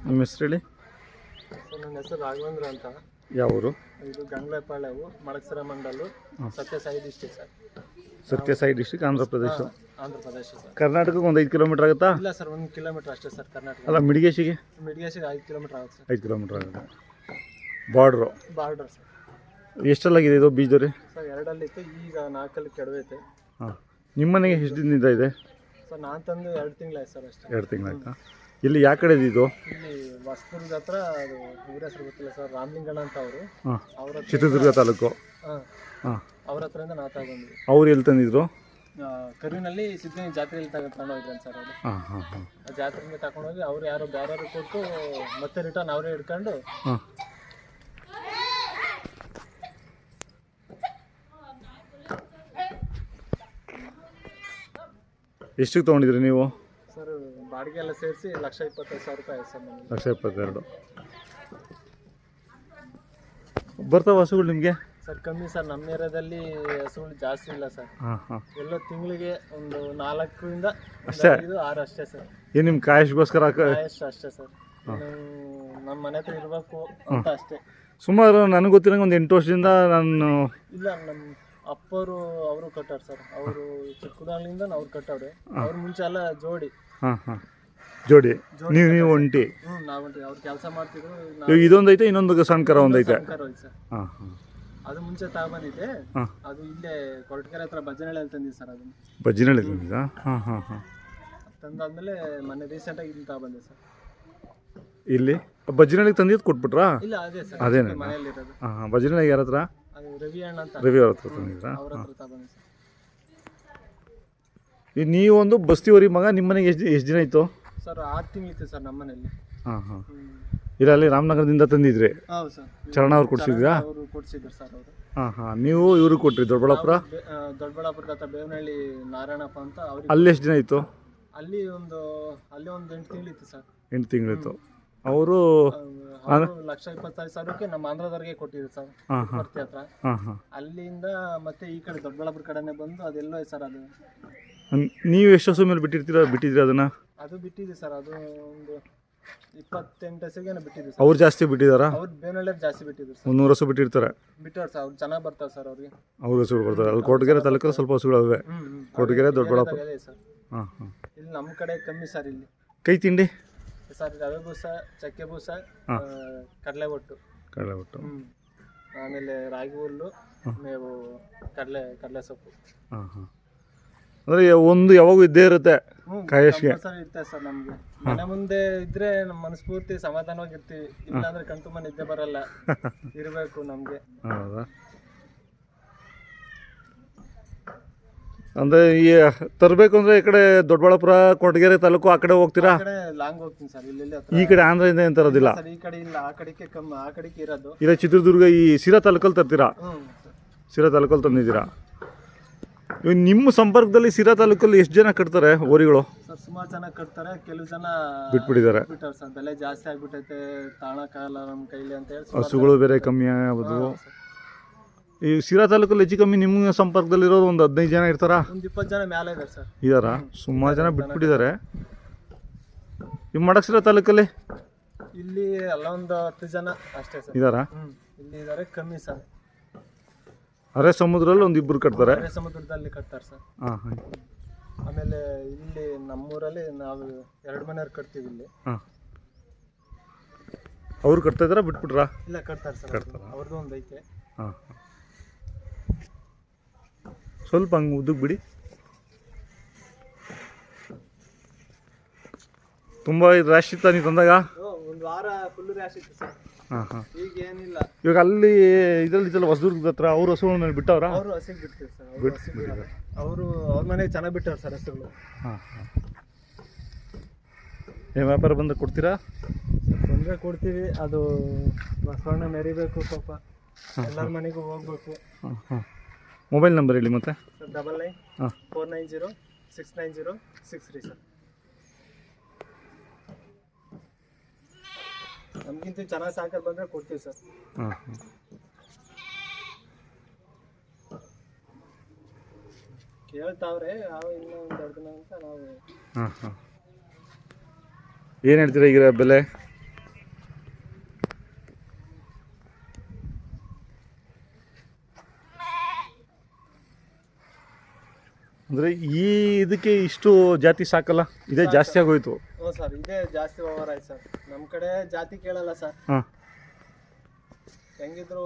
ನಿಮ್ಮ ಹೆಸರು ಹೇಳಿ. ಸರ್ ನನ್ನ ಹೆಸರು ರಾಘವೇಂದ್ರ ಅಂತ. ಯಾವ ಊರು? ಇದು ಗಂಗ್ಲೆಪಾಳ್ಯವು, ಮಳಕ್ಸರ ಮಂಡಲು, Satya Sai district sir. Satya Sai district, Andhra Pradesh. Andhra ಪ್ರದೇಶ ಸರ್. ಕರ್ನಾಟಕಕ್ಕೆ ಒಂದು 5 ಕಿಲೋಮೀಟರ್ ಆಗುತ್ತಾ? ಇಲ್ಲ ಸರ್, 1 ಕಿಲೋಮೀಟರ್ ಅಷ್ಟೇ ಸರ್ ಕರ್ನಾಟಕ. ಅಲ್ಲ, ಮಿಡಿಗೇಶಿಗೆ 5 ಕಿಲೋಮೀಟರ್ ಆಗುತ್ತೆ ಸರ್. 5 ಕಿಲೋಮೀಟರ್ ಆಗುತ್ತೆ. Border sir. ಎಷ್ಟಲ್ಲಾಗಿದೆ ಇದು ಬೀಜರಿ? ಸರ್ 2 ಈಗ 4 ಕೆಡವೈತೆ. ಹಾಂ, ನಿಮ್ಮ ಮನೆಗೆ ಎಷ್ಟು ದಿನದಿಂದ ಇದೆ? ಸರ್ ನಾನು ತಂದು 2 ತಿಂಗಳಾಯ್ತು ಸರ್ ಅಷ್ಟೇ. 2 ತಿಂಗಳಾಯ್ತಾ? ಇಲ್ಲಿ ಯಾವ ಕಡೆ ಇದು? ಇಲ್ಲಿ ಹೊಸದುರ್ಗದ ಹತ್ರ, ಅದು ಊರ ಹೆಸರು ಗೊತ್ತಿಲ್ಲ ಸರ್, ರಾಮಲಿಂಗಣ್ಣ ಅಂತ ಅವರು. ಹಾಂ, ಅವ್ರ ಚಿತ್ರದುರ್ಗ ತಾಲೂಕು. ಹಾಂ ಹಾಂ, ಅವ್ರ ಹತ್ರದಿಂದ ನಾ ತಗೊಂಡ್ವಿ. ಅವ್ರು ಎಲ್ಲಿ ತಂದಿದ್ರು? ಕರುವಿನಲ್ಲಿ ಸಿದ್ಧಗಂಗೆ ಜಾತ್ರೆಯಲ್ಲಿ ತಗೊಂಡೋಗಿದ್ದಾನೆ ಸರ್ ಅವರು. ಹಾಂ ಹಾಂ ಹಾಂ. ಆ ಜಾತ್ರೆಗೆ ತಗೊಂಡೋಗಿ ಅವ್ರು ಯಾರು ಬೇರೆಯವ್ರು ಕೊಟ್ಟು ಮತ್ತೆ ರಿಟರ್ನ್ ಅವರೇ ಹಿಡ್ಕೊಂಡು. ಹಾಂ, ಎಷ್ಟಕ್ಕೆ ತೊಗೊಂಡಿದ್ರಿ ನೀವು? ಸರ್ ಬಾಡಿಗೆ ಎಲ್ಲ ಸೇರಿಸಿ 1,25,000 ರೂಪಾಯಿ ಆಯ್ತು ಸರ್ ನಮಗೆ. 1,22,000 ಬರ್ತಾವ ಹಸುಗಳು ನಿಮಗೆ? ಸರ್ ಕಮ್ಮಿ ಸರ್, ನಮ್ಮ ಏರಿಯಾದಲ್ಲಿ ಹಸುಗಳು ಜಾಸ್ತಿ ಇಲ್ಲ ಸರ್. ಹಾಂ ಹಾಂ. ಎಲ್ಲೋ ತಿಂಗಳಿಗೆ ಒಂದು 4ರಿಂದ ಅಷ್ಟೇ? 5-6 ಅಷ್ಟೇ ಸರ್. ಏನು ನಿಮ್ಮ ಕಾಯಶ್ಗೋಸ್ಕರ ಅಷ್ಟೇ ಸರ್. ನಮ್ಮ ಮನೆ ಹತ್ರ ಇರಬೇಕು ಅಂತ ಅಷ್ಟೇ. ಸುಮಾರು ನನಗೆ ಗೊತ್ತಿರಂಗೆ ಒಂದು 8 ವರ್ಷದಿಂದ ನಾನು. ಇಲ್ಲ, ನಮ್ಮ ಅಪ್ಪರು ಅವರು ಕಟ್ಟಾರ ಸರ್. ಅವರು ಚಿಕ್ಕದಾಗ್ಲಿಂದ ಅವ್ರು ಕಟ್ಟವ್ರೆ. ಅವ್ರ ಮುಂಚೆ ಎಲ್ಲ ಜೋಡಿ. ಹಾಂ ಹಾಂ, ಜೋಡಿ. ನೀವು ಒಂಟಿ? ನಾವು ಅವ್ರು ಕೆಲಸ ಮಾಡ್ತಿದ್ರು. ಇವಾಗ ಇದೊಂದು ಐತೆ, ಇನ್ನೊಂದು ಸಣ್ಣ ಕರ ಒಂದು ಐತೆ. ಸರ್ ಹಾಂ ಹಾಂ. ಅದು ಮುಂಚೆ ತಗೊಂಡಿದ್ದೆ. ಹಾಂ, ಅದು ಇಲ್ಲೇ ಕೊರಟಗೆರೆ ಹತ್ರ ಬಜ್ಜನಹಳ್ಳಿ ತಂದಿದ್ದು ಸರ್. ಅದನ್ನು ಬಜ್ಜಿನಳ್ಳಿ ತಂದಿದ್ದಾ? ಹಾಂ ಹಾಂ ಹಾಂ. ತಂದಾದ್ಮೇಲೆ ಮೊನ್ನೆ ರೀಸೆಂಟಾಗಿ ಇಲ್ಲಿ ತಗೊಂಡೆ ಸರ್. ಇಲ್ಲಿ ಬಜ್ಜಿನಳ್ಳಿಗೆ ತಂದಿದ್ದು ಕೊಟ್ಬಿಟ್ರಾ? ಇಲ್ಲ, ಅದೇ ಸರ್, ಅದೇನೇ ಮನೆಯಲ್ಲಿರೋದು. ಹಾಂ ಹಾಂ. ಬಜ್ಜಿನಳ್ಳಿಗೆ ಯಾರ ಹತ್ರ? ಅದು ರವಿ ಅಣ್ಣ ಅಂತ. ರವಿ ಅವ್ರ ಹತ್ರ ತಂದಿದ್ರಾ? ಅವ್ರ ಹತ್ರ ತಗೊಂಡೆ ಸರ್. ಈಗ ನೀವೊಂದು ಬಸ್ತಿವರಿ ಮಗ, ನಿಮ್ಮ ಮನೆಗೆ ಎಷ್ಟು ದಿನ ಇತ್ತು ಸರ್? 6 ತಿಂಗಳಿತ್ತು ಸರ್ ನಮ್ಮ ಮನೆಯಲ್ಲಿ. ಹಾಂ ಹಾಂ. ಇಲ್ಲ, ಅಲ್ಲಿ ರಾಮನಗರದಿಂದ ತಂದಿದ್ರಿ? ಹೌದು ಸರ್. ಚರಣ ಅವ್ರು ಕೊಡ್ಸಿದ್ರಾ? ಅವರು ಕೊಡ್ಸಿದ್ರು ಸರ್ ಅವರು. ಹಾಂ ಹಾಂ. ನೀವು ಇವ್ರಿಗೆ ಕೊಟ್ರಿ ದೊಡ್ಡಬಳ್ಳಾಪುರ? ದೊಡ್ಡಬಳ್ಳಾಪುರದ ಹತ್ರ ಬೇವನಹಳ್ಳಿ ನಾರಾಯಣಪ್ಪ ಅಂತ ಅವ್ರಿಗೆ. ಅಲ್ಲಿ ಎಷ್ಟು ದಿನ ಇತ್ತು? ಅಲ್ಲಿ ಒಂದು 8 ತಿಂಗಳಿತ್ತು ಸರ್. 8 ತಿಂಗಳಿತ್ತು. ಅವರು 1,25,000ಕ್ಕೆ ನಮ್ಮ ಆಂಧ್ರದವ್ರಿಗೆ ಕೊಟ್ಟಿದ್ರು ಸರ್, ಬರ್ತಿ ಹತ್ರ. ಹಾಂ ಹಾಂ. ಅಲ್ಲಿಂದ ಮತ್ತೆ ಈ ಕಡೆ ದೊಡ್ಡಬಳ್ಳಾಪುರ ಕಡೆನೇ ಬಂದು ಅದೆಲ್ಲೋ ಸರ್. ಅದು ನೀವು ಎಷ್ಟು ಹಸು ಮೇಲೆ ಬಿಟ್ಟಿದ್ರಿ ಅದನ್ನು? ಅದು ಬಿಟ್ಟಿದ್ವಿ ಸರ್. ಅದು ಒಂದು 28 ಹಸುಗೇನೋ ಬಿಟ್ಟಿದ್ವಿ ಸರ್. ಅವ್ರು ಜಾಸ್ತಿ ಬಿಟ್ಟಿದ್ದಾರಾ? ಅವ್ರು ಬೇವನಹಳ್ಳಿ ಜಾಸ್ತಿ ಬಿಟ್ಟಿದ್ರು ಸರ್. 100 ಹಸು ಬಿಟ್ಟಿರ್ತಾರೆ. ಬಿಟ್ಟವ್ರು ಸರ್. ಅವ್ರು ಚೆನ್ನಾಗಿ ಬರ್ತಾರೆ ಸರ್ ಅವ್ರಿಗೆ. ಅವ್ರ ಹಸುಗಳು ಬರ್ತಾರೆ. ಅಲ್ಲಿ ಕೊರಟಗೆರೆ ತಾಲೂಕಲ್ಲಿ ಸ್ವಲ್ಪ ಹಸುಗಳು ಅವೆ. ಕೊರಟಗೆರೆ, ದೊಡ್ಡಬಳ್ಳಾಪುರ. ಸರ್ ಹಾಂ ಹಾಂ. ಇಲ್ಲಿ ನಮ್ಮ ಕಡೆ ಕಮ್ಮಿ ಸರ್. ಇಲ್ಲಿ ಕೈ ತಿಂಡಿ ಸರ್ ರವೆ ಬೂಸ, ಚಕ್ಕೆ ಬೂಸ, ಕಡಲೆ ಒಟ್ಟು, ಆಮೇಲೆ ರಾಗಿ ಹುಲ್ಲು, ಮೇವು, ಕಡಲೆ ಸೊಪ್ಪು. ಹಾಂ ಹಾಂ. ಅಂದರೆ ಒಂದು ಯಾವಾಗೂ ಇದ್ದೇ ಇರುತ್ತೆ ಕಾಯಶ್ಗೆ? ಸರ್ ಇರ್ತದೆ ಸರ್. ನಮಗೆ ಮನೆ ಮುಂದೆ ಇದ್ರೆ ನಮ್ಮ ಮನಸ್ಫೂರ್ತಿ ಸಮಾಧಾನವಾಗಿರ್ತೀವಿ. ಇಲ್ಲಾಂದ್ರೆ ಕಣ್ತುಂಬ ನಿದ್ದೆ ಬರಲ್ಲ. ಇರಬೇಕು ನಮಗೆ. ಹೌದಾ? ಅಂದರೆ ಈ ತರಬೇಕು ಅಂದರೆ ಈ ಕಡೆ ದೊಡ್ಡಬಳ್ಳಾಪುರ, ಕೊರಟಗೆರೆ ತಾಲೂಕು ಆ ಕಡೆ ಹೋಗ್ತೀರಾ? ಲಾಂಗ್ ಹೋಗ್ತೀನಿ ಸರ್. ಇಲ್ಲಿ ಈ ಕಡೆ ಆಂಧ್ರದಿಂದ ಏನು ತರೋದಿಲ್ಲ? ಈ ಕಡೆ ಇಲ್ಲ, ಆ ಕಡೆಗೆ ಕಮ್ಮಿ. ಆ ಕಡೆಗೆ ಇರೋದು ಇಲ್ಲ, ಚಿತ್ರದುರ್ಗ ಈ ಸಿರಾ ತಾಲೂಕಲ್ಲಿ ತರ್ತೀರಾ? ಸಿರಾ ತಾಲೂಕಲ್ಲಿ ತಂದಿದ್ದೀರಾ? ಇವಾಗ ನಿಮ್ಮ ಸಂಪರ್ಕದಲ್ಲಿ ಸಿರಾ ತಾಲೂಕಲ್ಲಿ ಎಷ್ಟು ಜನ ಕಟ್ತಾರೆ ಓರಿಗಳು? ಸರ್ ಸುಮಾರು ಜನ ಕಟ್ತಾರೆ. ಕೆಲವು ಜನ ಬಿಟ್ಬಿಟ್ಟಿದ್ದಾರೆ ಸರ್. ಬೆಲೆ ಜಾಸ್ತಿ ಆಗ್ಬಿಟ್ಟೈತೆ, ತಾಣಕ್ಕಾಗಲ್ಲ ನಮ್ಮ ಕೈಲಿ ಅಂತ ಹೇಳಿ. ಹಸುಗಳು ಬೇರೆ ಕಮ್ಮಿ ಆಗೋದು. ಈ ಸಿರಾ ತಾಲೂಕಲ್ಲಿ ಹೆಚ್ಚು ಕಮ್ಮಿ ನಿಮ್ಮ ಸಂಪರ್ಕದಲ್ಲಿರೋರು ಒಂದು 15 ಜನ ಇರ್ತಾರಾ? ಒಂದು 20 ಜನ ಮೇಲೆ ಇದ್ದಾರೆ ಸರ್. ಇದಾರಾ? ಸುಮಾರು ಜನ ಬಿಟ್ಬಿಟ್ಟಿದ್ದಾರೆ. ಈ ಮಡಕ್ಸಿರಾ ತಾಲೂಕಲ್ಲಿ ಇಲ್ಲಿ ಎಲ್ಲ ಒಂದು 10 ಜನ ಅಷ್ಟೇ ಸರ್ ಇದಾರಾ? ಇಲ್ಲಿ ಇದ್ದಾರೆ, ಕಮ್ಮಿ ಸರ್. ಅರೆ ಸಮುದ್ರದಲ್ಲಿ ಒಂದು 2 ಕಟ್ತಾರೆ. ಅರೆ ಸಮುದ್ರದಲ್ಲಿ ಕಟ್ತಾರೆ ಸರ್. ಹಾಂ ಹಾಂ. ಆಮೇಲೆ ಇಲ್ಲಿ ನಮ್ಮೂರಲ್ಲಿ ನಾವು 2 ಮನೆಯವ್ರು ಕಟ್ತೀವಿ ಇಲ್ಲಿ. ಹಾಂ. ಅವ್ರು ಕಟ್ತಾ ಇದ್ದಾರಾ, ಬಿಟ್ಬಿಟ್ರಾ? ಇಲ್ಲ, ಕಟ್ತಾರೆ ಸರ್. ಅವ್ರದ್ದು ಒಂದು ಐತೆ. ಹಾಂ. ಸ್ವಲ್ಪ ಹಂಗೆ ಉದ್ದಕ್ಕೆ ಬಿಡಿ. ತುಂಬ ಇದು ರಾಶಿ ಇತ್ತ ನೀವು ತಂದಾಗ? ಒಂದು ವಾರ ಫುಲ್ ರಾಶಿ ಇತ್ತು ಸರ್. ಹಾಂ ಹಾಂ. ಈಗ ಏನಿಲ್ಲ. ಇವಾಗ ಅಲ್ಲಿ ಇದರಲ್ಲಿ ಇದೆಲ್ಲ ಹೊಸದುರ್ಗದ ಹತ್ರ ಅವ್ರ ಹಸುಗಳನ್ನ ಬಿಟ್ಟವ್ರಾ? ಅವರು ಹಸಿಗೆ ಬಿಡ್ತೀವಿ ಸರ್. ಅವರು ಅವ್ರ ಮನೆಗೆ ಚೆನ್ನಾಗಿ ಬಿಟ್ಟವ್ರು ಸರ್ ಹಸುಗಳು. ಹಾಂ ಹಾಂ. ಏನು ವ್ಯಾಪಾರ ಬಂದರೆ ಕೊಡ್ತೀರಾ? ಬಂದರೆ ಕೊಡ್ತೀವಿ. ಅದು ಬಸವಣ್ಣ ಮೆರಿಬೇಕು ಪಾಪ, ಎಲ್ಲರ ಮನೆಗೂ ಹೋಗ್ಬೇಕು. ಹಾಂ ಹಾಂ. ಮೊಬೈಲ್ ನಂಬರ್ ಹೇಳಿ ಮತ್ತೆ. 99 490 690 63 ಸರ್. ನಮಗಿಂತ ಚೆನ್ನಾಗಿ ಸಾಕರ್ ಬಂದರೆ ಕೊಡ್ತೀವಿ ಸರ್. ಹಾಂ ಹಾಂ. ಕೇಳ್ತಾವ್ರೆ ನಾವು ಇನ್ನೂ ಒಂದು 2 ದಿನ ಅಂತ ನಾವು. ಹಾಂ ಹಾಂ. ಏನು ಹೇಳ್ತೀರಾ ಈಗ ಬೆಲೆ? ಅಂದರೆ ಈ ಇದಕ್ಕೆ ಇಷ್ಟು ಜಾತಿ ಸಾಕಲ್ಲ, ಇದೇ ಜಾಸ್ತಿ ಆಗೋಯ್ತು. ಹ್ಞೂ ಸರ್, ಇದೇ ಜಾಸ್ತಿ ಓವರ್ ಆಯ್ತು ಸರ್. ನಮ್ಮ ಕಡೆ ಜಾತಿ ಕೇಳಲ್ಲ ಸರ್, ಹಾಂ ಹೆಂಗಿದ್ರು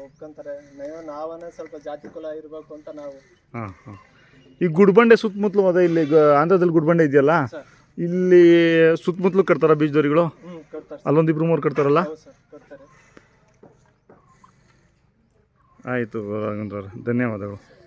ಒಪ್ಕೊಂತಾರೆ. ನಾವನೇ ಸ್ವಲ್ಪ ಜಾತಿ ಕುಲ ಇರಬೇಕು ಅಂತ ನಾವು. ಹಾಂ ಹಾಂ. ಈ ಗುಡ್ಬಂಡೆ ಸುತ್ತಮುತ್ತಲು ಅದೇ ಇಲ್ಲಿ ಆಂಧ್ರದಲ್ಲಿ ಗುಡ್ಬಂಡೆ ಇದೆಯಲ್ಲ, ಸರ್ ಇಲ್ಲಿ ಸುತ್ತಮುತ್ತಲು ಕಟ್ತಾರ ಬೀಜದವರಿಗಳು? ಕಟ್ತಾರೆ ಅಲ್ಲೊಂದು ಇಬ್ರು ಮೂರು ಕಟ್ತಾರಲ್ಲ? ಹೌದು ಸರ್, ಕಟ್ತಾರೆ. ಆಯಿತು ರಾಘವೇಂದ್ರ ಅವರೇ, ಧನ್ಯವಾದಗಳು.